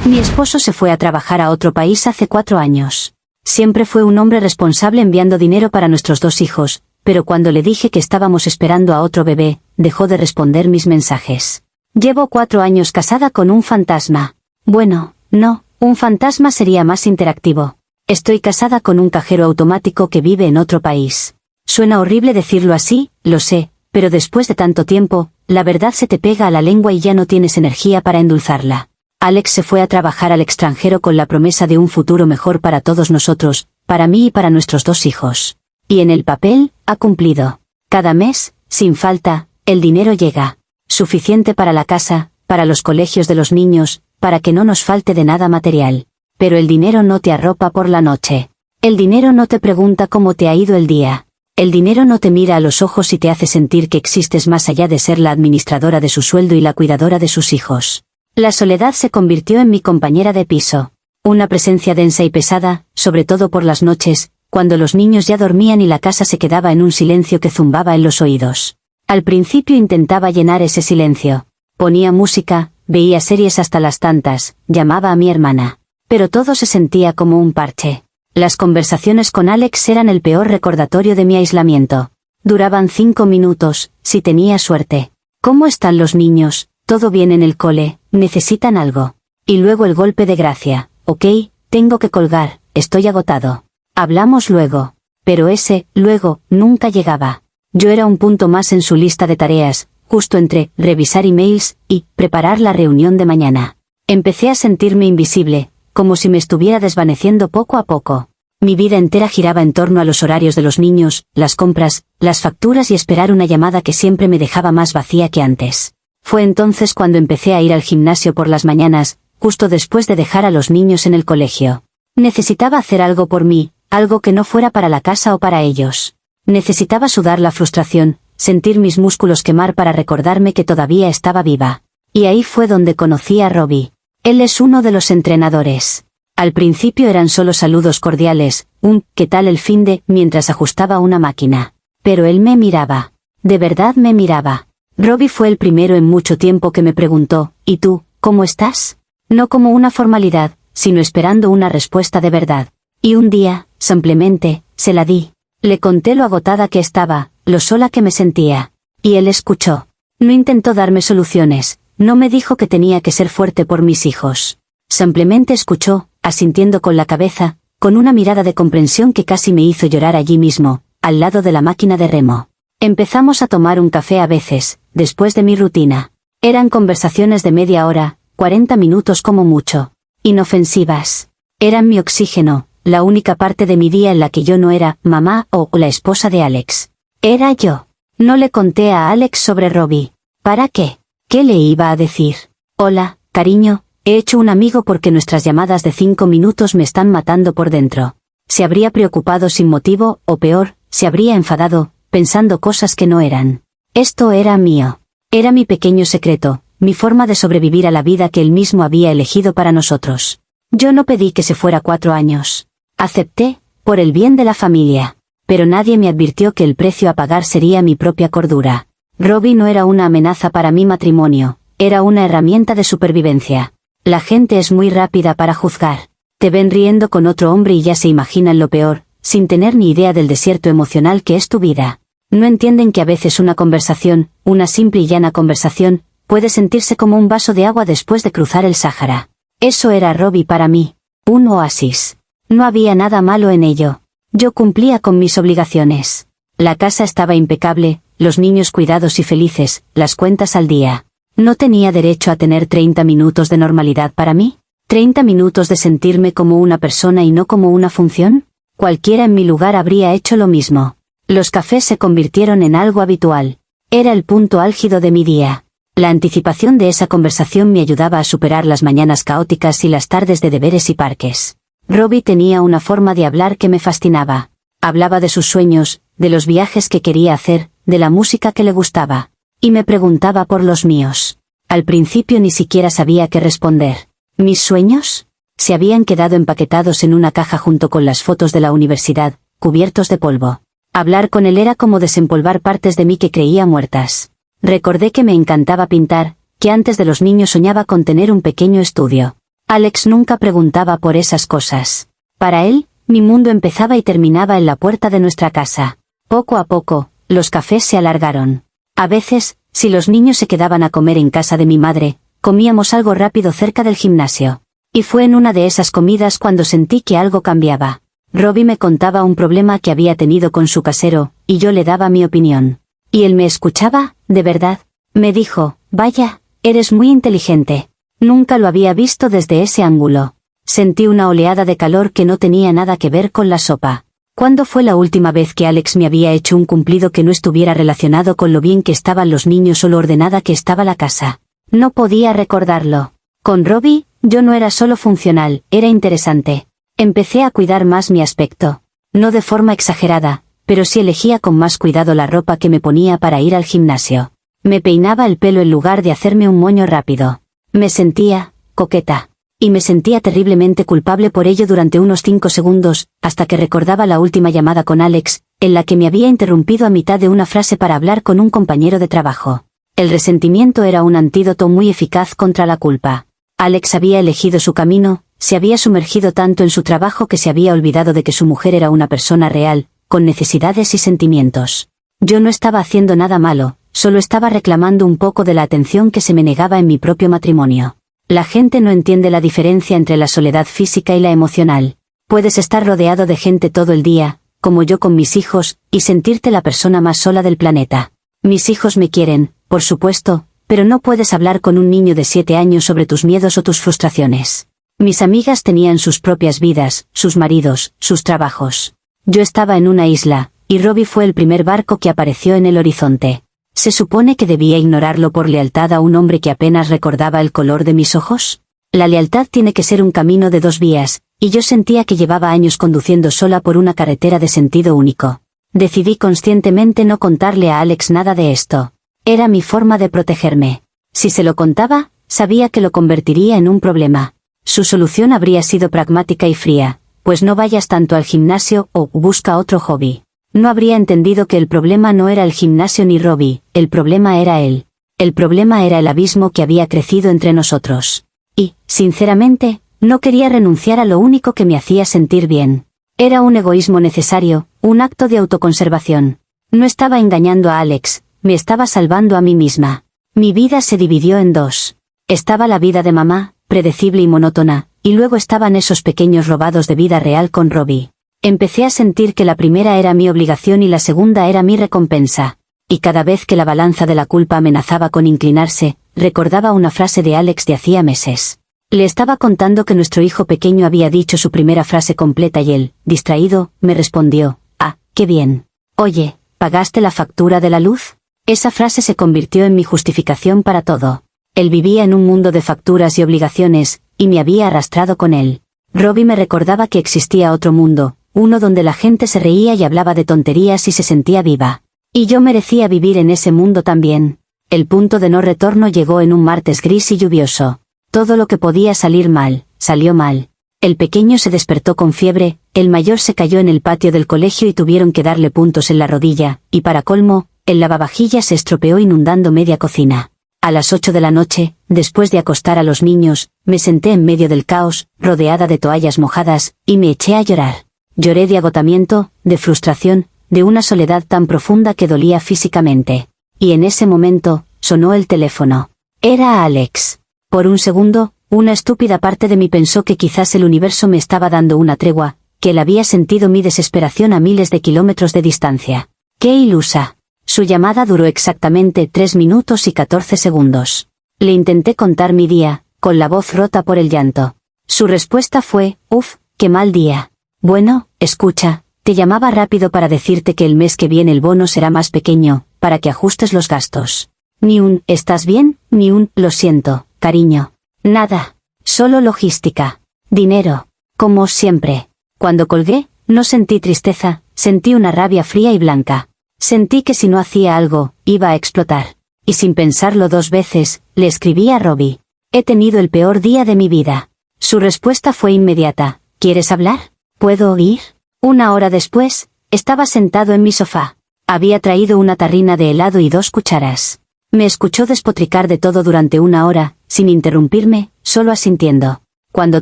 Mi esposo se fue a trabajar a otro país hace 4 años. Siempre fue un hombre responsable enviando dinero para nuestros 2 hijos, pero cuando le dije que estábamos esperando a otro bebé, dejó de responder mis mensajes. Llevo 4 años casada con un fantasma. Bueno, no, un fantasma sería más interactivo. Estoy casada con un cajero automático que vive en otro país. Suena horrible decirlo así, lo sé, pero después de tanto tiempo, la verdad se te pega a la lengua y ya no tienes energía para endulzarla. Alex se fue a trabajar al extranjero con la promesa de un futuro mejor para todos nosotros, para mí y para nuestros 2 hijos. Y en el papel, ha cumplido. Cada mes, sin falta, el dinero llega. Suficiente para la casa, para los colegios de los niños, para que no nos falte de nada material. Pero el dinero no te arropa por la noche. El dinero no te pregunta cómo te ha ido el día. El dinero no te mira a los ojos y te hace sentir que existes más allá de ser la administradora de su sueldo y la cuidadora de sus hijos. La soledad se convirtió en mi compañera de piso. Una presencia densa y pesada, sobre todo por las noches, cuando los niños ya dormían y la casa se quedaba en un silencio que zumbaba en los oídos. Al principio intentaba llenar ese silencio. Ponía música, veía series hasta las tantas, llamaba a mi hermana. Pero todo se sentía como un parche. Las conversaciones con Alex eran el peor recordatorio de mi aislamiento. Duraban 5 minutos, si tenía suerte. ¿Cómo están los niños? ¿Todo bien en el cole? ¿Necesitan algo? Y luego el golpe de gracia. Ok, tengo que colgar, estoy agotado. Hablamos luego. Pero ese, luego, nunca llegaba. Yo era un punto más en su lista de tareas, justo entre revisar emails y preparar la reunión de mañana. Empecé a sentirme invisible, como si me estuviera desvaneciendo poco a poco. Mi vida entera giraba en torno a los horarios de los niños, las compras, las facturas y esperar una llamada que siempre me dejaba más vacía que antes. Fue entonces cuando empecé a ir al gimnasio por las mañanas, justo después de dejar a los niños en el colegio. Necesitaba hacer algo por mí, algo que no fuera para la casa o para ellos. Necesitaba sudar la frustración, sentir mis músculos quemar para recordarme que todavía estaba viva. Y ahí fue donde conocí a Robbie. Él es uno de los entrenadores. Al principio eran solo saludos cordiales, ¿qué tal el finde?, mientras ajustaba una máquina. Pero él me miraba. De verdad me miraba. Robbie fue el primero en mucho tiempo que me preguntó, ¿y tú, cómo estás? No como una formalidad, sino esperando una respuesta de verdad. Y un día, simplemente, se la di. Le conté lo agotada que estaba, lo sola que me sentía. Y él escuchó. No intentó darme soluciones, no me dijo que tenía que ser fuerte por mis hijos. Simplemente escuchó, asintiendo con la cabeza, con una mirada de comprensión que casi me hizo llorar allí mismo, al lado de la máquina de remo. Empezamos a tomar un café a veces, después de mi rutina. Eran conversaciones de media hora, 40 minutos como mucho. Inofensivas. Eran mi oxígeno, la única parte de mi día en la que yo no era mamá o la esposa de Alex. Era yo. No le conté a Alex sobre Robbie. ¿Para qué? ¿Qué le iba a decir? Hola, cariño, he hecho un amigo porque nuestras llamadas de 5 minutos me están matando por dentro. Se habría preocupado sin motivo, o peor, se habría enfadado, pensando cosas que no eran. Esto era mío. Era mi pequeño secreto, mi forma de sobrevivir a la vida que él mismo había elegido para nosotros. Yo no pedí que se fuera 4 años. Acepté, por el bien de la familia. Pero nadie me advirtió que el precio a pagar sería mi propia cordura. Robbie no era una amenaza para mi matrimonio, era una herramienta de supervivencia. La gente es muy rápida para juzgar. Te ven riendo con otro hombre y ya se imaginan lo peor, sin tener ni idea del desierto emocional que es tu vida. No entienden que a veces una conversación, una simple y llana conversación, puede sentirse como un vaso de agua después de cruzar el Sáhara. Eso era Robbie para mí. Un oasis. No había nada malo en ello. Yo cumplía con mis obligaciones. La casa estaba impecable, los niños cuidados y felices, las cuentas al día. ¿No tenía derecho a tener 30 minutos de normalidad para mí? ¿30 minutos de sentirme como una persona y no como una función? Cualquiera en mi lugar habría hecho lo mismo. Los cafés se convirtieron en algo habitual. Era el punto álgido de mi día. La anticipación de esa conversación me ayudaba a superar las mañanas caóticas y las tardes de deberes y parques. Robbie tenía una forma de hablar que me fascinaba. Hablaba de sus sueños, de los viajes que quería hacer, de la música que le gustaba. Y me preguntaba por los míos. Al principio ni siquiera sabía qué responder. ¿Mis sueños? Se habían quedado empaquetados en una caja junto con las fotos de la universidad, cubiertos de polvo. Hablar con él era como desempolvar partes de mí que creía muertas. Recordé que me encantaba pintar, que antes de los niños soñaba con tener un pequeño estudio. Alex nunca preguntaba por esas cosas. Para él, mi mundo empezaba y terminaba en la puerta de nuestra casa. Poco a poco, los cafés se alargaron. A veces, si los niños se quedaban a comer en casa de mi madre, comíamos algo rápido cerca del gimnasio. Y fue en una de esas comidas cuando sentí que algo cambiaba. Robbie me contaba un problema que había tenido con su casero, y yo le daba mi opinión. Y él me escuchaba, de verdad. Me dijo, vaya, eres muy inteligente. Nunca lo había visto desde ese ángulo. Sentí una oleada de calor que no tenía nada que ver con la sopa. ¿Cuándo fue la última vez que Alex me había hecho un cumplido que no estuviera relacionado con lo bien que estaban los niños o lo ordenada que estaba la casa? No podía recordarlo. Con Robbie, yo no era solo funcional, era interesante. Empecé a cuidar más mi aspecto. No de forma exagerada, pero sí elegía con más cuidado la ropa que me ponía para ir al gimnasio. Me peinaba el pelo en lugar de hacerme un moño rápido. Me sentía coqueta. Y me sentía terriblemente culpable por ello durante unos 5 segundos, hasta que recordaba la última llamada con Alex, en la que me había interrumpido a mitad de una frase para hablar con un compañero de trabajo. El resentimiento era un antídoto muy eficaz contra la culpa. Alex había elegido su camino, se había sumergido tanto en su trabajo que se había olvidado de que su mujer era una persona real, con necesidades y sentimientos. Yo no estaba haciendo nada malo, solo estaba reclamando un poco de la atención que se me negaba en mi propio matrimonio. La gente no entiende la diferencia entre la soledad física y la emocional. Puedes estar rodeado de gente todo el día, como yo con mis hijos, y sentirte la persona más sola del planeta. Mis hijos me quieren, por supuesto, pero no puedes hablar con un niño de 7 años sobre tus miedos o tus frustraciones. Mis amigas tenían sus propias vidas, sus maridos, sus trabajos. Yo estaba en una isla, y Robbie fue el primer barco que apareció en el horizonte. ¿Se supone que debía ignorarlo por lealtad a un hombre que apenas recordaba el color de mis ojos? La lealtad tiene que ser un camino de 2 vías, y yo sentía que llevaba años conduciendo sola por una carretera de sentido único. Decidí conscientemente no contarle a Alex nada de esto. Era mi forma de protegerme. Si se lo contaba, sabía que lo convertiría en un problema. Su solución habría sido pragmática y fría, pues no vayas tanto al gimnasio o busca otro hobby. No habría entendido que el problema no era el gimnasio ni Robbie, el problema era él. El problema era el abismo que había crecido entre nosotros. Y, sinceramente, no quería renunciar a lo único que me hacía sentir bien. Era un egoísmo necesario, un acto de autoconservación. No estaba engañando a Alex, me estaba salvando a mí misma. Mi vida se dividió en 2. Estaba la vida de mamá, predecible y monótona, y luego estaban esos pequeños robados de vida real con Robbie. Empecé a sentir que la primera era mi obligación y la segunda era mi recompensa. Y cada vez que la balanza de la culpa amenazaba con inclinarse, recordaba una frase de Alex de hacía meses. Le estaba contando que nuestro hijo pequeño había dicho su primera frase completa y él, distraído, me respondió, «Ah, qué bien. Oye, ¿pagaste la factura de la luz?» Esa frase se convirtió en mi justificación para todo. Él vivía en un mundo de facturas y obligaciones, y me había arrastrado con él. Robbie me recordaba que existía otro mundo, uno donde la gente se reía y hablaba de tonterías y se sentía viva. Y yo merecía vivir en ese mundo también. El punto de no retorno llegó en un martes gris y lluvioso. Todo lo que podía salir mal, salió mal. El pequeño se despertó con fiebre, el mayor se cayó en el patio del colegio y tuvieron que darle puntos en la rodilla, y para colmo, el lavavajillas se estropeó inundando media cocina. A las 8 de la noche, después de acostar a los niños, me senté en medio del caos, rodeada de toallas mojadas, y me eché a llorar. Lloré de agotamiento, de frustración, de una soledad tan profunda que dolía físicamente. Y en ese momento, sonó el teléfono. Era Alex. Por un segundo, una estúpida parte de mí pensó que quizás el universo me estaba dando una tregua, que él había sentido mi desesperación a miles de kilómetros de distancia. ¡Qué ilusa! Su llamada duró exactamente 3 minutos y 14 segundos. Le intenté contar mi día, con la voz rota por el llanto. Su respuesta fue, «Uf, qué mal día». Bueno, escucha, te llamaba rápido para decirte que el mes que viene el bono será más pequeño, para que ajustes los gastos. Ni un «¿estás bien?» ni un «lo siento, cariño». Nada. Solo logística. Dinero. Como siempre. Cuando colgué, no sentí tristeza, sentí una rabia fría y blanca. Sentí que si no hacía algo, iba a explotar. Y sin pensarlo 2 veces, le escribí a Robbie. He tenido el peor día de mi vida. Su respuesta fue inmediata. ¿Quieres hablar? ¿Puedo ir? 1 hora después, estaba sentado en mi sofá. Había traído una tarrina de helado y 2 cucharas. Me escuchó despotricar de todo durante 1 hora, sin interrumpirme, solo asintiendo. Cuando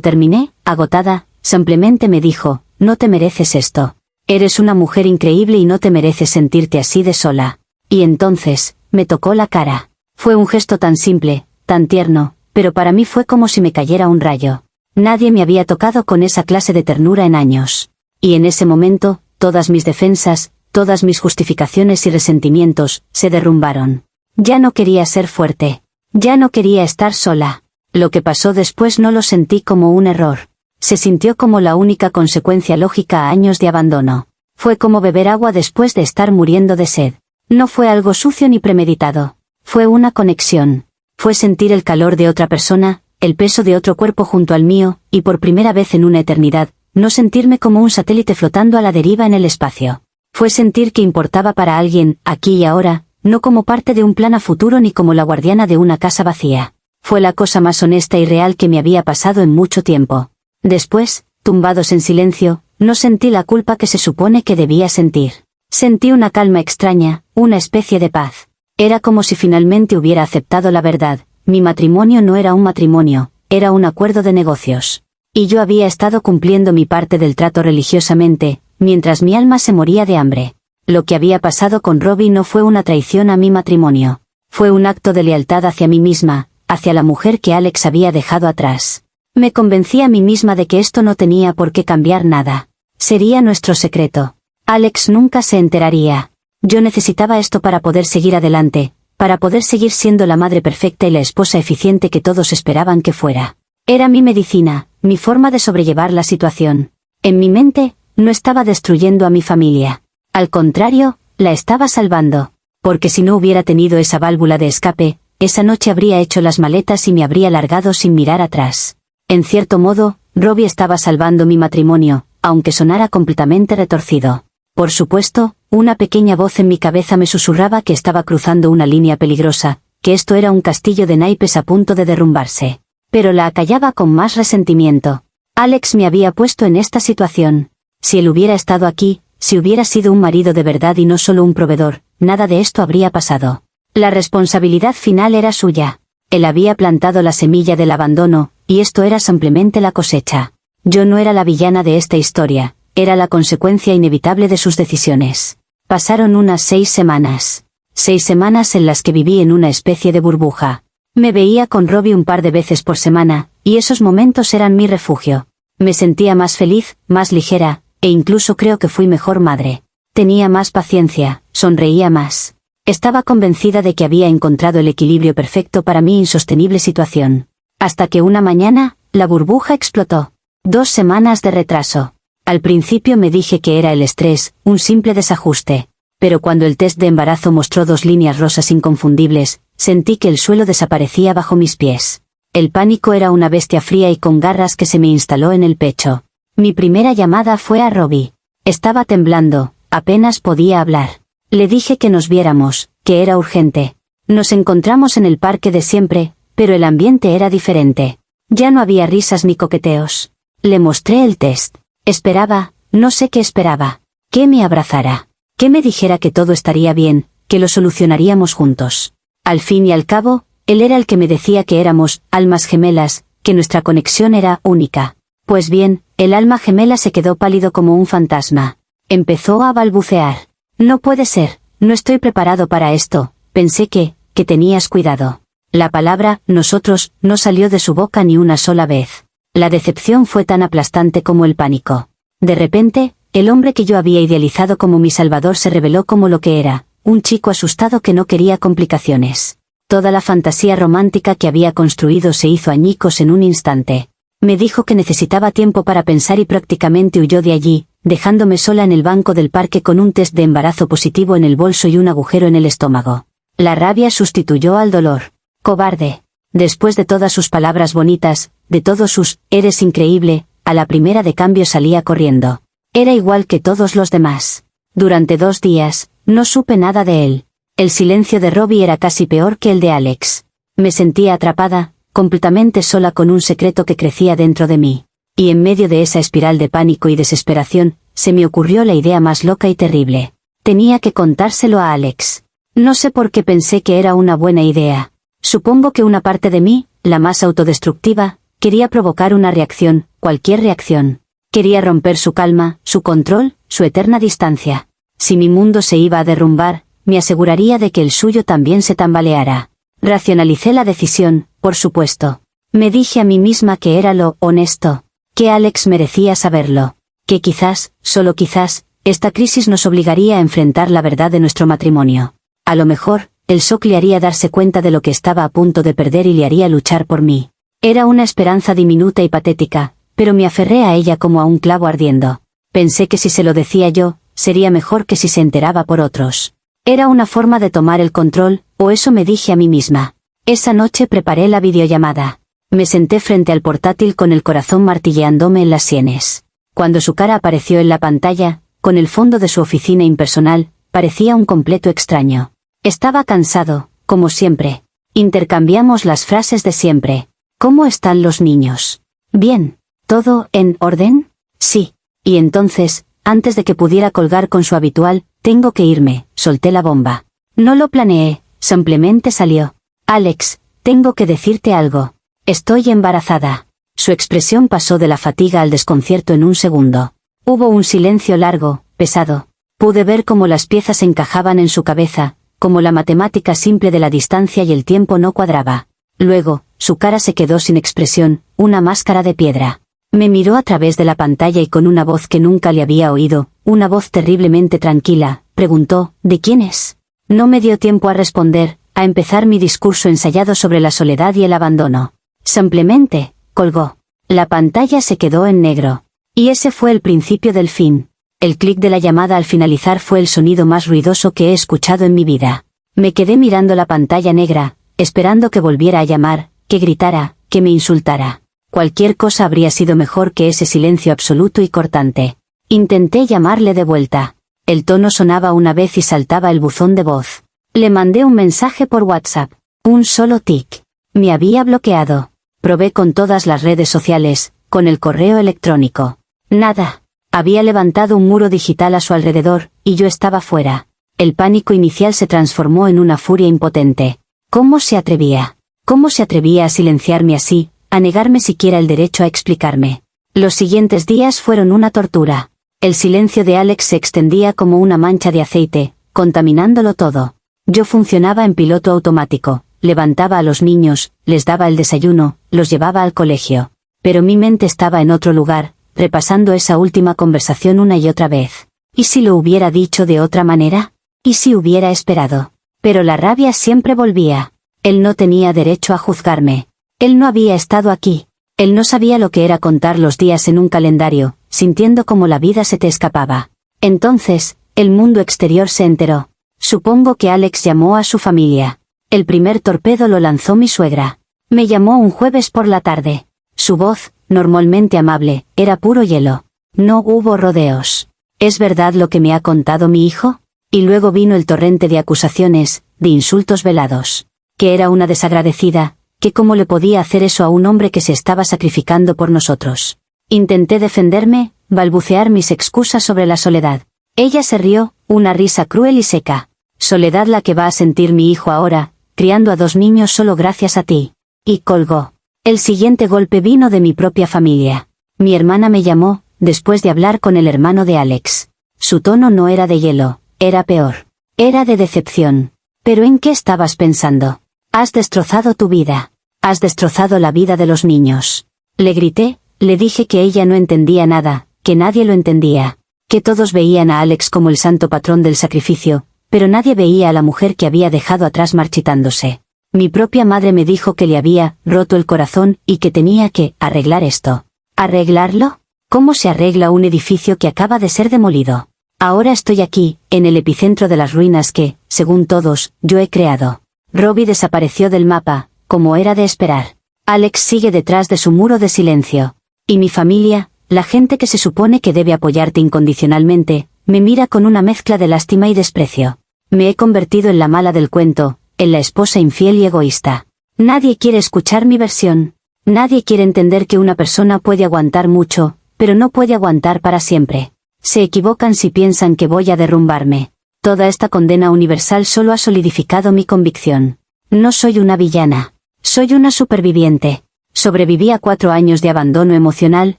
terminé, agotada, simplemente me dijo, no te mereces esto. Eres una mujer increíble y no te mereces sentirte así de sola. Y entonces, me tocó la cara. Fue un gesto tan simple, tan tierno, pero para mí fue como si me cayera un rayo. Nadie me había tocado con esa clase de ternura en años. Y en ese momento, todas mis defensas, todas mis justificaciones y resentimientos, se derrumbaron. Ya no quería ser fuerte. Ya no quería estar sola. Lo que pasó después no lo sentí como un error. Se sintió como la única consecuencia lógica a años de abandono. Fue como beber agua después de estar muriendo de sed. No fue algo sucio ni premeditado. Fue una conexión. Fue sentir el calor de otra persona, el peso de otro cuerpo junto al mío, y por primera vez en una eternidad, no sentirme como un satélite flotando a la deriva en el espacio. Fue sentir que importaba para alguien, aquí y ahora, no como parte de un plan a futuro ni como la guardiana de una casa vacía. Fue la cosa más honesta y real que me había pasado en mucho tiempo. Después, tumbados en silencio, no sentí la culpa que se supone que debía sentir. Sentí una calma extraña, una especie de paz. Era como si finalmente hubiera aceptado la verdad. Mi matrimonio no era un matrimonio, era un acuerdo de negocios. Y yo había estado cumpliendo mi parte del trato religiosamente, mientras mi alma se moría de hambre. Lo que había pasado con Robbie no fue una traición a mi matrimonio. Fue un acto de lealtad hacia mí misma, hacia la mujer que Alex había dejado atrás. Me convencí a mí misma de que esto no tenía por qué cambiar nada. Sería nuestro secreto. Alex nunca se enteraría. Yo necesitaba esto para poder seguir adelante, para poder seguir siendo la madre perfecta y la esposa eficiente que todos esperaban que fuera. Era mi medicina, mi forma de sobrellevar la situación. En mi mente, no estaba destruyendo a mi familia. Al contrario, la estaba salvando. Porque si no hubiera tenido esa válvula de escape, esa noche habría hecho las maletas y me habría largado sin mirar atrás. En cierto modo, Robbie estaba salvando mi matrimonio, aunque sonara completamente retorcido. Por supuesto, una pequeña voz en mi cabeza me susurraba que estaba cruzando una línea peligrosa, que esto era un castillo de naipes a punto de derrumbarse. Pero la acallaba con más resentimiento. Alex me había puesto en esta situación. Si él hubiera estado aquí, si hubiera sido un marido de verdad y no solo un proveedor, nada de esto habría pasado. La responsabilidad final era suya. Él había plantado la semilla del abandono, y esto era simplemente la cosecha. Yo no era la villana de esta historia, era la consecuencia inevitable de sus decisiones. Pasaron unas 6 semanas. 6 semanas en las que viví en una especie de burbuja. Me veía con Robbie un par de veces por semana, y esos momentos eran mi refugio. Me sentía más feliz, más ligera, e incluso creo que fui mejor madre. Tenía más paciencia, sonreía más. Estaba convencida de que había encontrado el equilibrio perfecto para mi insostenible situación. Hasta que una mañana, la burbuja explotó. 2 semanas de retraso. Al principio me dije que era el estrés, un simple desajuste. Pero cuando el test de embarazo mostró 2 líneas rosas inconfundibles, sentí que el suelo desaparecía bajo mis pies. El pánico era una bestia fría y con garras que se me instaló en el pecho. Mi primera llamada fue a Robbie. Estaba temblando, apenas podía hablar. Le dije que nos viéramos, que era urgente. Nos encontramos en el parque de siempre, pero el ambiente era diferente. Ya no había risas ni coqueteos. Le mostré el test. Esperaba, no sé qué esperaba. Que me abrazara. Que me dijera que todo estaría bien, que lo solucionaríamos juntos. Al fin y al cabo, él era el que me decía que éramos almas gemelas, que nuestra conexión era única. Pues bien, el alma gemela se quedó pálido como un fantasma. Empezó a balbucear. No puede ser, no estoy preparado para esto, pensé que tenías cuidado. La palabra, nosotros, no salió de su boca ni una sola vez. La decepción fue tan aplastante como el pánico. De repente, el hombre que yo había idealizado como mi salvador se reveló como lo que era, un chico asustado que no quería complicaciones. Toda la fantasía romántica que había construido se hizo añicos en un instante. Me dijo que necesitaba tiempo para pensar y prácticamente huyó de allí, dejándome sola en el banco del parque con un test de embarazo positivo en el bolso y un agujero en el estómago. La rabia sustituyó al dolor. Cobarde. Después de todas sus palabras bonitas, de todos sus, eres increíble, a la primera de cambio salía corriendo. Era igual que todos los demás. Durante 2 días, no supe nada de él. El silencio de Robbie era casi peor que el de Alex. Me sentía atrapada, completamente sola con un secreto que crecía dentro de mí. Y en medio de esa espiral de pánico y desesperación, se me ocurrió la idea más loca y terrible. Tenía que contárselo a Alex. No sé por qué pensé que era una buena idea. Supongo que una parte de mí, la más autodestructiva, Quería provocar una reacción, cualquier reacción. Quería romper su calma, su control, su eterna distancia. Si mi mundo se iba a derrumbar, me aseguraría de que el suyo también se tambaleara. Racionalicé la decisión, por supuesto. Me dije a mí misma que era lo honesto, que Alex merecía saberlo, que quizás, solo quizás, esta crisis nos obligaría a enfrentar la verdad de nuestro matrimonio. A lo mejor, el shock le haría darse cuenta de lo que estaba a punto de perder y le haría luchar por mí. Era una esperanza diminuta y patética, pero me aferré a ella como a un clavo ardiendo. Pensé que si se lo decía yo, sería mejor que si se enteraba por otros. Era una forma de tomar el control, o eso me dije a mí misma. Esa noche preparé la videollamada. Me senté frente al portátil con el corazón martilleándome en las sienes. Cuando su cara apareció en la pantalla, con el fondo de su oficina impersonal, parecía un completo extraño. Estaba cansado, como siempre. Intercambiamos las frases de siempre. ¿Cómo están los niños? Bien. ¿Todo en orden? Sí. Y entonces, antes de que pudiera colgar con su habitual, tengo que irme, solté la bomba. No lo planeé, simplemente salió. Alex, tengo que decirte algo. Estoy embarazada. Su expresión pasó de la fatiga al desconcierto en un segundo. Hubo un silencio largo, pesado. Pude ver cómo las piezas encajaban en su cabeza, como la matemática simple de la distancia y el tiempo no cuadraba. Luego, su cara se quedó sin expresión, una máscara de piedra. Me miró a través de la pantalla y con una voz que nunca le había oído, una voz terriblemente tranquila, preguntó, ¿de quién es? No me dio tiempo a responder, a empezar mi discurso ensayado sobre la soledad y el abandono. Simplemente, colgó. La pantalla se quedó en negro. Y ese fue el principio del fin. El clic de la llamada al finalizar fue el sonido más ruidoso que he escuchado en mi vida. Me quedé mirando la pantalla negra, esperando que volviera a llamar, que gritara, que me insultara. Cualquier cosa habría sido mejor que ese silencio absoluto y cortante. Intenté llamarle de vuelta. El tono sonaba una vez y saltaba el buzón de voz. Le mandé un mensaje por WhatsApp. Un solo tic. Me había bloqueado. Probé con todas las redes sociales, con el correo electrónico. Nada. Había levantado un muro digital a su alrededor, y yo estaba fuera. El pánico inicial se transformó en una furia impotente. ¿Cómo se atrevía? ¿Cómo se atrevía a silenciarme así, a negarme siquiera el derecho a explicarme? Los siguientes días fueron una tortura. El silencio de Alex se extendía como una mancha de aceite, contaminándolo todo. Yo funcionaba en piloto automático, levantaba a los niños, les daba el desayuno, los llevaba al colegio. Pero mi mente estaba en otro lugar, repasando esa última conversación una y otra vez. ¿Y si lo hubiera dicho de otra manera? ¿Y si hubiera esperado? Pero la rabia siempre volvía. Él no tenía derecho a juzgarme. Él no había estado aquí. Él no sabía lo que era contar los días en un calendario, sintiendo como la vida se te escapaba. Entonces, el mundo exterior se enteró. Supongo que Alex llamó a su familia. El primer torpedo lo lanzó mi suegra. Me llamó un jueves por la tarde. Su voz, normalmente amable, era puro hielo. No hubo rodeos. ¿Es verdad lo que me ha contado mi hijo? Y luego vino el torrente de acusaciones, de insultos velados. Que era una desagradecida, que cómo le podía hacer eso a un hombre que se estaba sacrificando por nosotros. Intenté defenderme, balbucear mis excusas sobre la soledad. Ella se rió, una risa cruel y seca. Soledad la que va a sentir mi hijo ahora, criando a 2 niños solo gracias a ti. Y colgó. El siguiente golpe vino de mi propia familia. Mi hermana me llamó, después de hablar con el hermano de Alex. Su tono no era de hielo, era peor. Era de decepción. ¿Pero en qué estabas pensando? Has destrozado tu vida. Has destrozado la vida de los niños. Le grité, le dije que ella no entendía nada, que nadie lo entendía. Que todos veían a Alex como el santo patrón del sacrificio, pero nadie veía a la mujer que había dejado atrás marchitándose. Mi propia madre me dijo que le había roto el corazón y que tenía que arreglar esto. ¿Arreglarlo? ¿Cómo se arregla un edificio que acaba de ser demolido? Ahora estoy aquí, en el epicentro de las ruinas que, según todos, yo he creado. Robbie desapareció del mapa, como era de esperar. Alex sigue detrás de su muro de silencio. Y mi familia, la gente que se supone que debe apoyarte incondicionalmente, me mira con una mezcla de lástima y desprecio. Me he convertido en la mala del cuento, en la esposa infiel y egoísta. Nadie quiere escuchar mi versión. Nadie quiere entender que una persona puede aguantar mucho, pero no puede aguantar para siempre. Se equivocan si piensan que voy a derrumbarme. Toda esta condena universal solo ha solidificado mi convicción. No soy una villana. Soy una superviviente. Sobreviví a 4 años de abandono emocional,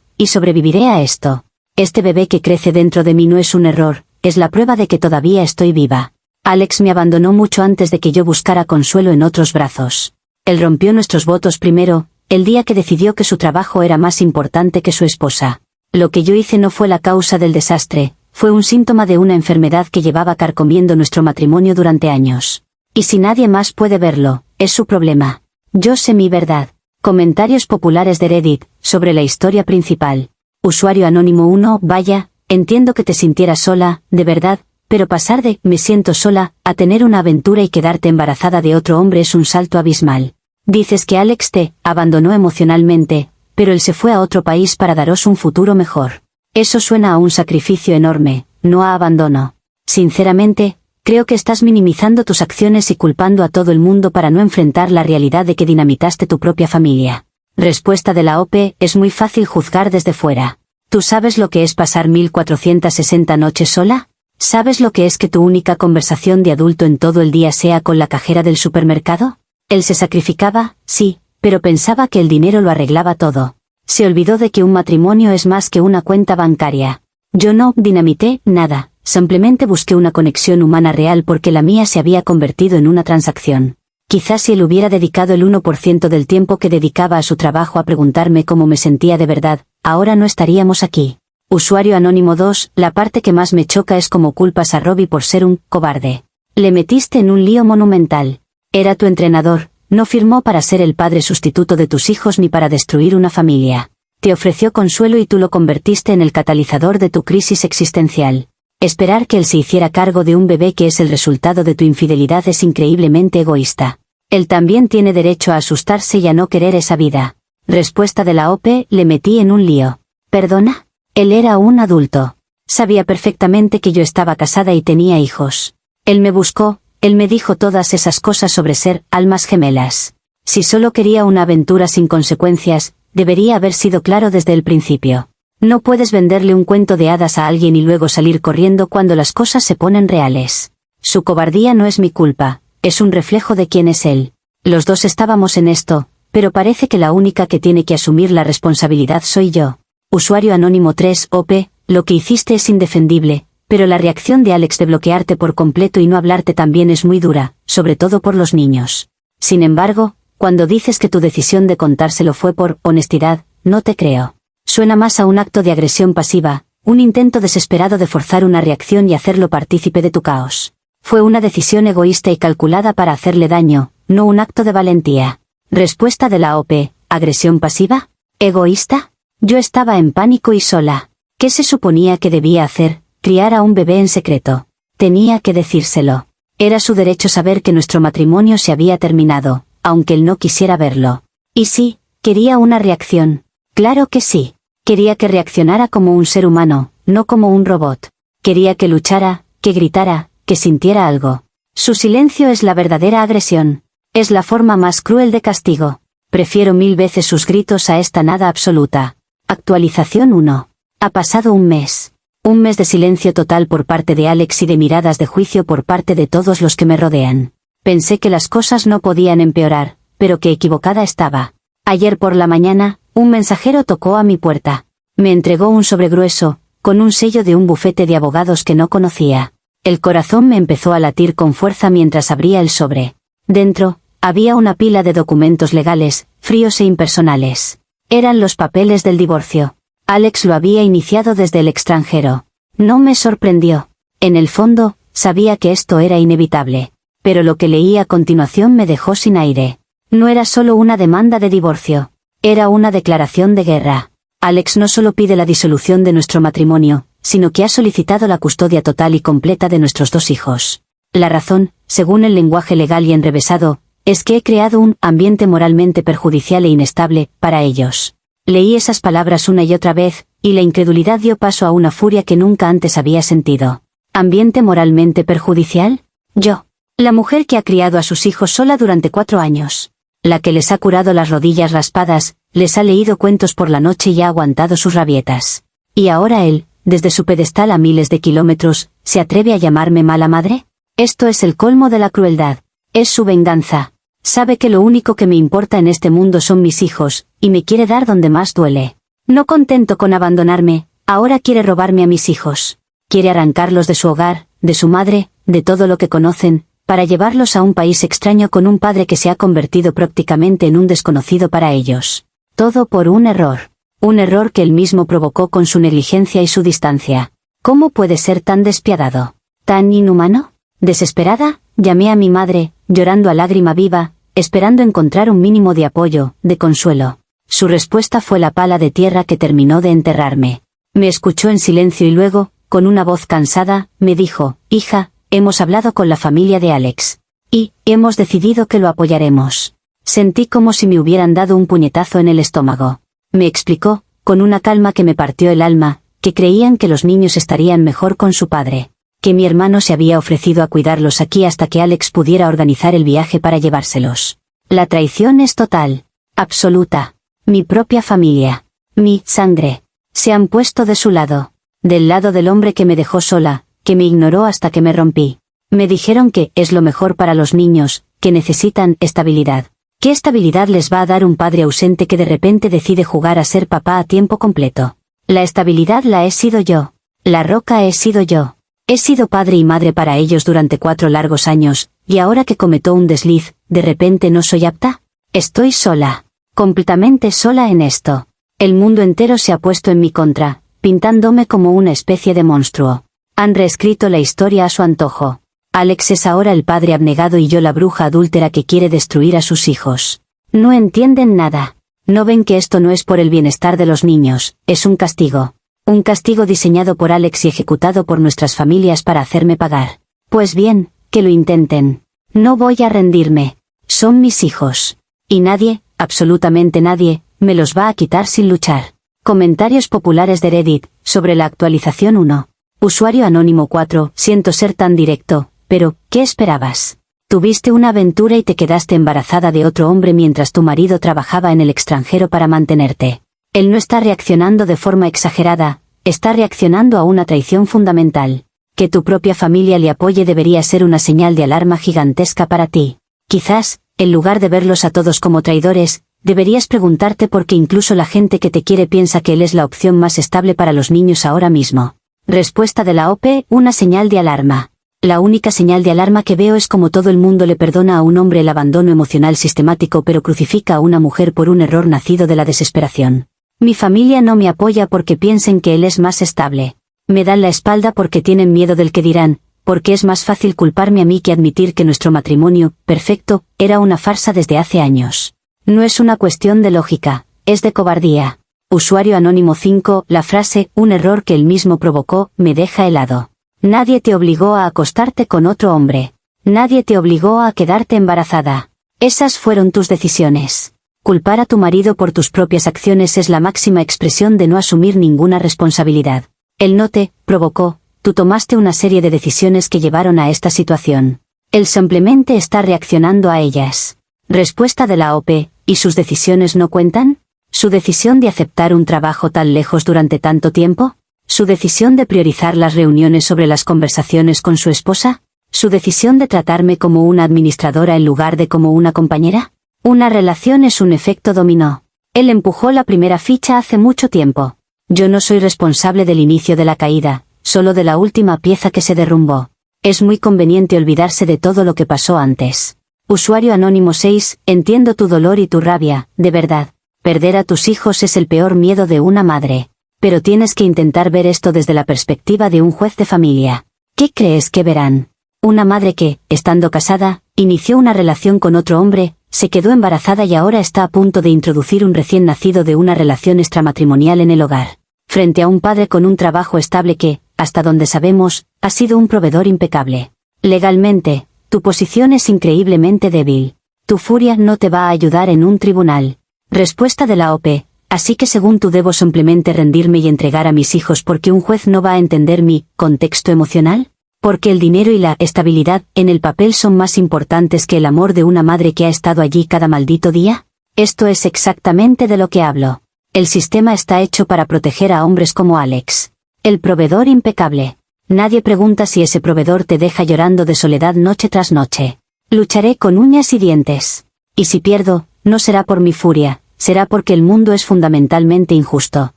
y sobreviviré a esto. Este bebé que crece dentro de mí no es un error, es la prueba de que todavía estoy viva. Alex me abandonó mucho antes de que yo buscara consuelo en otros brazos. Él rompió nuestros votos primero, el día que decidió que su trabajo era más importante que su esposa. Lo que yo hice no fue la causa del desastre, fue un síntoma de una enfermedad que llevaba carcomiendo nuestro matrimonio durante años. Y si nadie más puede verlo, es su problema. Yo sé mi verdad. Comentarios populares de Reddit, sobre la historia principal. Usuario anónimo 1, vaya, entiendo que te sintieras sola, de verdad, pero pasar de "me siento sola" a tener una aventura y quedarte embarazada de otro hombre es un salto abismal. Dices que Alex te abandonó emocionalmente, pero él se fue a otro país para daros un futuro mejor. Eso suena a un sacrificio enorme, no a abandono. Sinceramente, creo que estás minimizando tus acciones y culpando a todo el mundo para no enfrentar la realidad de que dinamitaste tu propia familia. Respuesta de la OP, es muy fácil juzgar desde fuera. ¿Tú sabes lo que es pasar 1460 noches sola? ¿Sabes lo que es que tu única conversación de adulto en todo el día sea con la cajera del supermercado? Él se sacrificaba, sí, pero pensaba que el dinero lo arreglaba todo. Se olvidó de que un matrimonio es más que una cuenta bancaria. Yo no dinamité nada, simplemente busqué una conexión humana real porque la mía se había convertido en una transacción. Quizás si él hubiera dedicado el 1% del tiempo que dedicaba a su trabajo a preguntarme cómo me sentía de verdad, ahora no estaríamos aquí. Usuario anónimo 2, la parte que más me choca es cómo culpas a Robbie por ser un cobarde. Le metiste en un lío monumental. Era tu entrenador, no firmó para ser el padre sustituto de tus hijos ni para destruir una familia. Te ofreció consuelo y tú lo convertiste en el catalizador de tu crisis existencial. Esperar que él se hiciera cargo de un bebé que es el resultado de tu infidelidad es increíblemente egoísta. Él también tiene derecho a asustarse y a no querer esa vida. Respuesta de la OP, le metí en un lío. ¿Perdona? Él era un adulto. Sabía perfectamente que yo estaba casada y tenía hijos. Él me buscó, él me dijo todas esas cosas sobre ser almas gemelas. Si solo quería una aventura sin consecuencias, debería haber sido claro desde el principio. No puedes venderle un cuento de hadas a alguien y luego salir corriendo cuando las cosas se ponen reales. Su cobardía no es mi culpa, es un reflejo de quién es él. Los dos estábamos en esto, pero parece que la única que tiene que asumir la responsabilidad soy yo. Usuario anónimo 3, OP, lo que hiciste es indefendible, pero la reacción de Alex de bloquearte por completo y no hablarte también es muy dura, sobre todo por los niños. Sin embargo, cuando dices que tu decisión de contárselo fue por honestidad, no te creo. Suena más a un acto de agresión pasiva, un intento desesperado de forzar una reacción y hacerlo partícipe de tu caos. Fue una decisión egoísta y calculada para hacerle daño, no un acto de valentía. Respuesta de la OP, ¿agresión pasiva? ¿Egoísta? Yo estaba en pánico y sola. ¿Qué se suponía que debía hacer? Criar a un bebé en secreto. Tenía que decírselo. Era su derecho saber que nuestro matrimonio se había terminado, aunque él no quisiera verlo. Y sí, quería una reacción. Claro que sí. Quería que reaccionara como un ser humano, no como un robot. Quería que luchara, que gritara, que sintiera algo. Su silencio es la verdadera agresión. Es la forma más cruel de castigo. Prefiero 1000 veces sus gritos a esta nada absoluta. Actualización 1. Ha pasado un mes. Un mes de silencio total por parte de Alex y de miradas de juicio por parte de todos los que me rodean. Pensé que las cosas no podían empeorar, pero que equivocada estaba. Ayer por la mañana, un mensajero tocó a mi puerta. Me entregó un sobre grueso, con un sello de un bufete de abogados que no conocía. El corazón me empezó a latir con fuerza mientras abría el sobre. Dentro, había una pila de documentos legales, fríos e impersonales. Eran los papeles del divorcio. Alex lo había iniciado desde el extranjero. No me sorprendió. En el fondo, sabía que esto era inevitable. Pero lo que leí a continuación me dejó sin aire. No era solo una demanda de divorcio. Era una declaración de guerra. Alex no solo pide la disolución de nuestro matrimonio, sino que ha solicitado la custodia total y completa de nuestros 2 hijos. La razón, según el lenguaje legal y enrevesado, es que he creado un ambiente moralmente perjudicial e inestable para ellos. Leí esas palabras una y otra vez, y la incredulidad dio paso a una furia que nunca antes había sentido. ¿Ambiente moralmente perjudicial? Yo. La mujer que ha criado a sus hijos sola durante 4 años. La que les ha curado las rodillas raspadas, les ha leído cuentos por la noche y ha aguantado sus rabietas. Y ahora él, desde su pedestal a miles de kilómetros, ¿se atreve a llamarme mala madre? Esto es el colmo de la crueldad. Es su venganza. Sabe que lo único que me importa en este mundo son mis hijos, y me quiere dar donde más duele. No contento con abandonarme, ahora quiere robarme a mis hijos. Quiere arrancarlos de su hogar, de su madre, de todo lo que conocen, para llevarlos a un país extraño con un padre que se ha convertido prácticamente en un desconocido para ellos. Todo por un error. Un error que él mismo provocó con su negligencia y su distancia. ¿Cómo puede ser tan despiadado? ¿Tan inhumano? Desesperada, llamé a mi madre, llorando a lágrima viva, esperando encontrar un mínimo de apoyo, de consuelo. Su respuesta fue la pala de tierra que terminó de enterrarme. Me escuchó en silencio y luego, con una voz cansada, me dijo: hija, hemos hablado con la familia de Alex. Y hemos decidido que lo apoyaremos. Sentí como si me hubieran dado un puñetazo en el estómago. Me explicó, con una calma que me partió el alma, que creían que los niños estarían mejor con su padre. Que mi hermano se había ofrecido a cuidarlos aquí hasta que Alex pudiera organizar el viaje para llevárselos. La traición es total. Absoluta. Mi propia familia. Mi sangre. Se han puesto de su lado. Del lado del hombre que me dejó sola, que me ignoró hasta que me rompí. Me dijeron que es lo mejor para los niños, que necesitan estabilidad. ¿Qué estabilidad les va a dar un padre ausente que de repente decide jugar a ser papá a tiempo completo? La estabilidad la he sido yo. La roca he sido yo. He sido padre y madre para ellos durante 4 largos años, y ahora que cometo un desliz, ¿de repente no soy apta? Estoy sola. Completamente sola en esto. El mundo entero se ha puesto en mi contra, pintándome como una especie de monstruo. Han reescrito la historia a su antojo. Alex es ahora el padre abnegado y yo la bruja adúltera que quiere destruir a sus hijos. No entienden nada. No ven que esto no es por el bienestar de los niños, es un castigo. Un castigo diseñado por Alex y ejecutado por nuestras familias para hacerme pagar. Pues bien, que lo intenten. No voy a rendirme. Son mis hijos. Y nadie, absolutamente nadie, me los va a quitar sin luchar. Comentarios populares de Reddit, sobre la actualización 1. Usuario anónimo 4, siento ser tan directo, pero, ¿qué esperabas? Tuviste una aventura y te quedaste embarazada de otro hombre mientras tu marido trabajaba en el extranjero para mantenerte. Él no está reaccionando de forma exagerada, está reaccionando a una traición fundamental. Que tu propia familia le apoye debería ser una señal de alarma gigantesca para ti. Quizás, en lugar de verlos a todos como traidores, deberías preguntarte por qué incluso la gente que te quiere piensa que él es la opción más estable para los niños ahora mismo. Respuesta de la OP, una señal de alarma. La única señal de alarma que veo es como todo el mundo le perdona a un hombre el abandono emocional sistemático pero crucifica a una mujer por un error nacido de la desesperación. Mi familia no me apoya porque piensen que él es más estable. Me dan la espalda porque tienen miedo del que dirán, porque es más fácil culparme a mí que admitir que nuestro matrimonio, perfecto, era una farsa desde hace años. No es una cuestión de lógica, es de cobardía. Usuario anónimo 5, la frase, un error que él mismo provocó, me deja helado. Nadie te obligó a acostarte con otro hombre. Nadie te obligó a quedarte embarazada. Esas fueron tus decisiones. Culpar a tu marido por tus propias acciones es la máxima expresión de no asumir ninguna responsabilidad. Él no te provocó, tú tomaste una serie de decisiones que llevaron a esta situación. Él simplemente está reaccionando a ellas. Respuesta de la OP, ¿y sus decisiones no cuentan? ¿Su decisión de aceptar un trabajo tan lejos durante tanto tiempo? ¿Su decisión de priorizar las reuniones sobre las conversaciones con su esposa? ¿Su decisión de tratarme como una administradora en lugar de como una compañera? Una relación es un efecto dominó. Él empujó la primera ficha hace mucho tiempo. Yo no soy responsable del inicio de la caída, solo de la última pieza que se derrumbó. Es muy conveniente olvidarse de todo lo que pasó antes. Usuario anónimo 6, entiendo tu dolor y tu rabia, de verdad. Perder a tus hijos es el peor miedo de una madre. Pero tienes que intentar ver esto desde la perspectiva de un juez de familia. ¿Qué crees que verán? Una madre que, estando casada, inició una relación con otro hombre, se quedó embarazada y ahora está a punto de introducir un recién nacido de una relación extramatrimonial en el hogar. Frente a un padre con un trabajo estable que, hasta donde sabemos, ha sido un proveedor impecable. Legalmente, tu posición es increíblemente débil. Tu furia no te va a ayudar en un tribunal. Respuesta de la OP. Así que según tú debo simplemente rendirme y entregar a mis hijos porque un juez no va a entender mi contexto emocional, porque el dinero y la estabilidad en el papel son más importantes que el amor de una madre que ha estado allí cada maldito día. Esto es exactamente de lo que hablo. El sistema está hecho para proteger a hombres como Alex. El proveedor impecable. Nadie pregunta si ese proveedor te deja llorando de soledad noche tras noche. Lucharé con uñas y dientes. Y si pierdo, no será por mi furia, será porque el mundo es fundamentalmente injusto.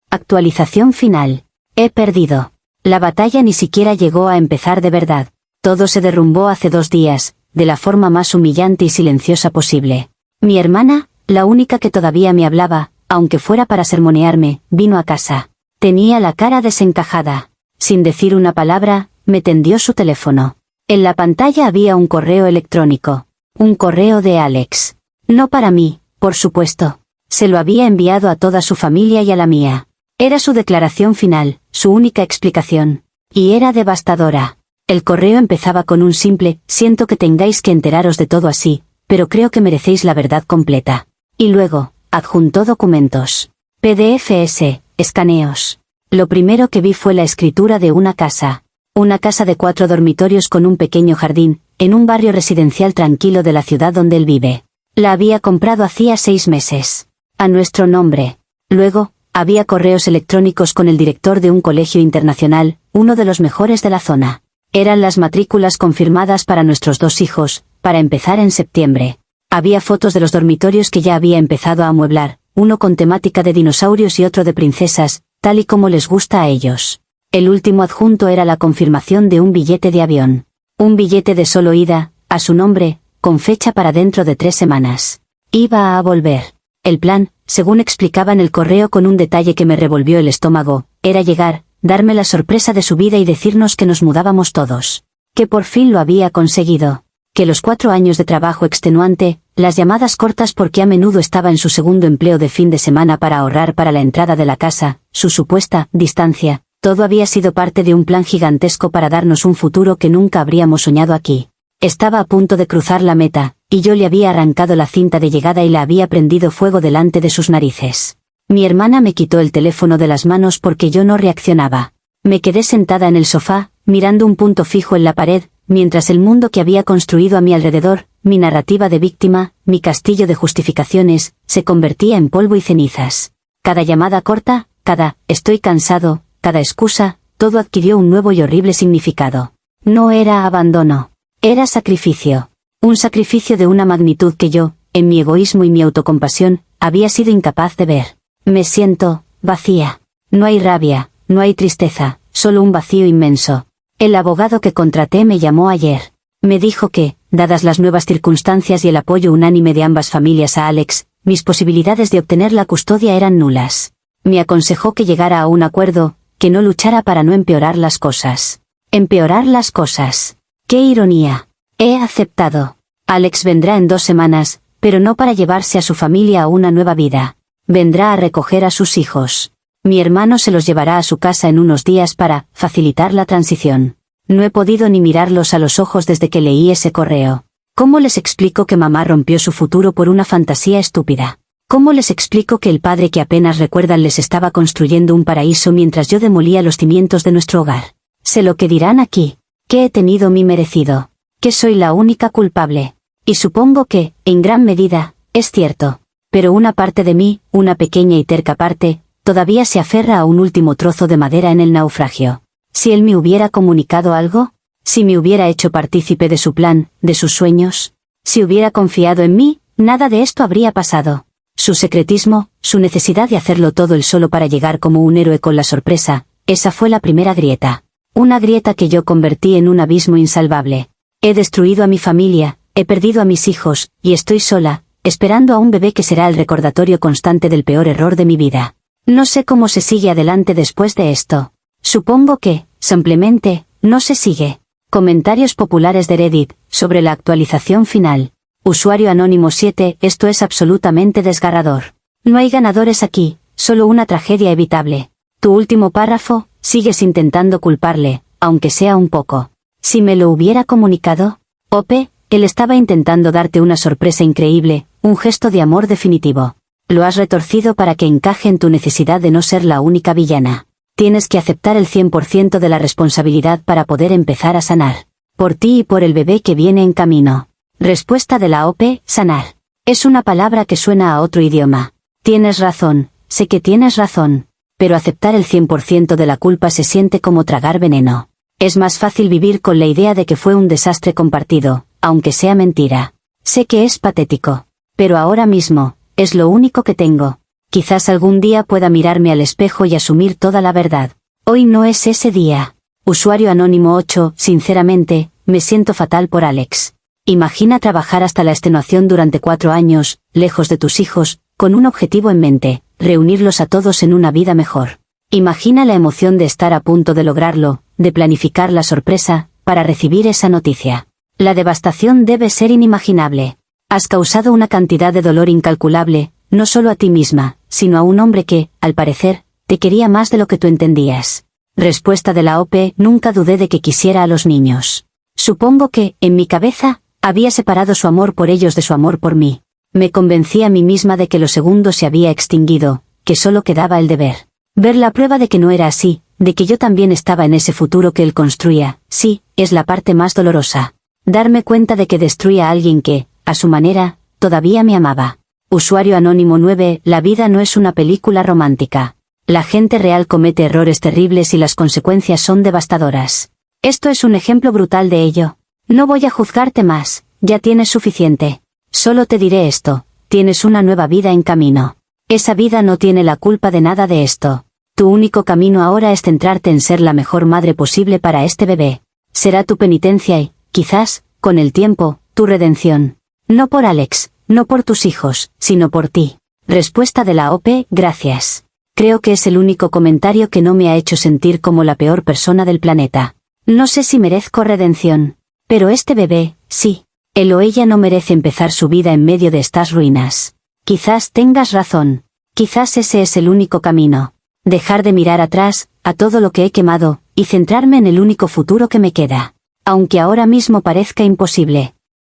Actualización final. He perdido. La batalla ni siquiera llegó a empezar de verdad. Todo se derrumbó hace 2 días, de la forma más humillante y silenciosa posible. Mi hermana, la única que todavía me hablaba, aunque fuera para sermonearme, vino a casa. Tenía la cara desencajada. Sin decir una palabra, me tendió su teléfono. En la pantalla había un correo electrónico. Un correo de Alex. No para mí, por supuesto. Se lo había enviado a toda su familia y a la mía. Era su declaración final, su única explicación. Y era devastadora. El correo empezaba con un simple: siento que tengáis que enteraros de todo así, pero creo que merecéis la verdad completa. Y luego, adjuntó documentos. PDFs, escaneos. Lo primero que vi fue la escritura de una casa. Una casa de 4 dormitorios con un pequeño jardín, en un barrio residencial tranquilo de la ciudad donde él vive. La había comprado hacía 6 meses. A nuestro nombre. Luego, había correos electrónicos con el director de un colegio internacional, uno de los mejores de la zona. Eran las matrículas confirmadas para nuestros 2 hijos, para empezar en septiembre. Había fotos de los dormitorios que ya había empezado a amueblar, uno con temática de dinosaurios y otro de princesas, tal y como les gusta a ellos. El último adjunto era la confirmación de un billete de avión. Un billete de solo ida, a su nombre, con fecha para dentro de 3 semanas. Iba a volver. El plan, según explicaba en el correo con un detalle que me revolvió el estómago, era llegar, darme la sorpresa de su vida y decirnos que nos mudábamos todos. Que por fin lo había conseguido. Que los 4 años de trabajo extenuante, las llamadas cortas porque a menudo estaba en su segundo empleo de fin de semana para ahorrar para la entrada de la casa, su supuesta distancia, todo había sido parte de un plan gigantesco para darnos un futuro que nunca habríamos soñado aquí. Estaba a punto de cruzar la meta, y yo le había arrancado la cinta de llegada y la había prendido fuego delante de sus narices. Mi hermana me quitó el teléfono de las manos porque yo no reaccionaba. Me quedé sentada en el sofá, mirando un punto fijo en la pared, mientras el mundo que había construido a mi alrededor, mi narrativa de víctima, mi castillo de justificaciones, se convertía en polvo y cenizas. Cada llamada corta, cada «estoy cansado», cada excusa, todo adquirió un nuevo y horrible significado. No era abandono. Era sacrificio. Un sacrificio de una magnitud que yo, en mi egoísmo y mi autocompasión, había sido incapaz de ver. Me siento vacía. No hay rabia, no hay tristeza, solo un vacío inmenso. El abogado que contraté me llamó ayer. Me dijo que, dadas las nuevas circunstancias y el apoyo unánime de ambas familias a Alex, mis posibilidades de obtener la custodia eran nulas. Me aconsejó que llegara a un acuerdo, que no luchara para no empeorar las cosas. Empeorar las cosas. ¡Qué ironía! He aceptado. Alex vendrá en 2 semanas, pero no para llevarse a su familia a una nueva vida. Vendrá a recoger a sus hijos. Mi hermano se los llevará a su casa en unos días para facilitar la transición. No he podido ni mirarlos a los ojos desde que leí ese correo. ¿Cómo les explico que mamá rompió su futuro por una fantasía estúpida? ¿Cómo les explico que el padre que apenas recuerdan les estaba construyendo un paraíso mientras yo demolía los cimientos de nuestro hogar? Sé lo que dirán aquí. Que he tenido mi merecido. Que soy la única culpable. Y supongo que, en gran medida, es cierto. Pero una parte de mí, una pequeña y terca parte, todavía se aferra a un último trozo de madera en el naufragio. Si él me hubiera comunicado algo, si me hubiera hecho partícipe de su plan, de sus sueños, si hubiera confiado en mí, nada de esto habría pasado. Su secretismo, su necesidad de hacerlo todo él solo para llegar como un héroe con la sorpresa, esa fue la primera grieta. Una grieta que yo convertí en un abismo insalvable. He destruido a mi familia, he perdido a mis hijos, y estoy sola, esperando a un bebé que será el recordatorio constante del peor error de mi vida. No sé cómo se sigue adelante después de esto. Supongo que, simplemente, no se sigue. Comentarios populares de Reddit, sobre la actualización final. Usuario anónimo 7, esto es absolutamente desgarrador. No hay ganadores aquí, solo una tragedia evitable. Tu último párrafo, sigues intentando culparle, aunque sea un poco. Si me lo hubiera comunicado, Ope, él estaba intentando darte una sorpresa increíble, un gesto de amor definitivo. Lo has retorcido para que encaje en tu necesidad de no ser la única villana. Tienes que aceptar el 100% de la responsabilidad para poder empezar a sanar. Por ti y por el bebé que viene en camino. Respuesta de la OP, sanar. Es una palabra que suena a otro idioma. Tienes razón, sé que tienes razón. Pero aceptar el 100% de la culpa se siente como tragar veneno. Es más fácil vivir con la idea de que fue un desastre compartido, aunque sea mentira. Sé que es patético. Pero ahora mismo, es lo único que tengo. Quizás algún día pueda mirarme al espejo y asumir toda la verdad. Hoy no es ese día. Usuario anónimo 8, sinceramente, me siento fatal por Alex. Imagina trabajar hasta la extenuación durante 4 años, lejos de tus hijos, con un objetivo en mente, reunirlos a todos en una vida mejor. Imagina la emoción de estar a punto de lograrlo, de planificar la sorpresa, para recibir esa noticia. La devastación debe ser inimaginable. Has causado una cantidad de dolor incalculable, no solo a ti misma, sino a un hombre que, al parecer, te quería más de lo que tú entendías. Respuesta de la OP: nunca dudé de que quisiera a los niños. Supongo que, en mi cabeza, había separado su amor por ellos de su amor por mí. Me convencí a mí misma de que lo segundo se había extinguido, que solo quedaba el deber. Ver la prueba de que no era así, de que yo también estaba en ese futuro que él construía, sí, es la parte más dolorosa. Darme cuenta de que destruía a alguien que, a su manera, todavía me amaba. Usuario anónimo 9, la vida no es una película romántica. La gente real comete errores terribles y las consecuencias son devastadoras. Esto es un ejemplo brutal de ello. No voy a juzgarte más, ya tienes suficiente. Solo te diré esto, tienes una nueva vida en camino. Esa vida no tiene la culpa de nada de esto. Tu único camino ahora es centrarte en ser la mejor madre posible para este bebé. Será tu penitencia y, quizás, con el tiempo, tu redención. No por Alex, no por tus hijos, sino por ti. Respuesta de la OP: gracias. Creo que es el único comentario que no me ha hecho sentir como la peor persona del planeta. No sé si merezco redención. Pero este bebé, sí. Él o ella no merece empezar su vida en medio de estas ruinas. Quizás tengas razón. Quizás ese es el único camino. Dejar de mirar atrás, a todo lo que he quemado, y centrarme en el único futuro que me queda. Aunque ahora mismo parezca imposible.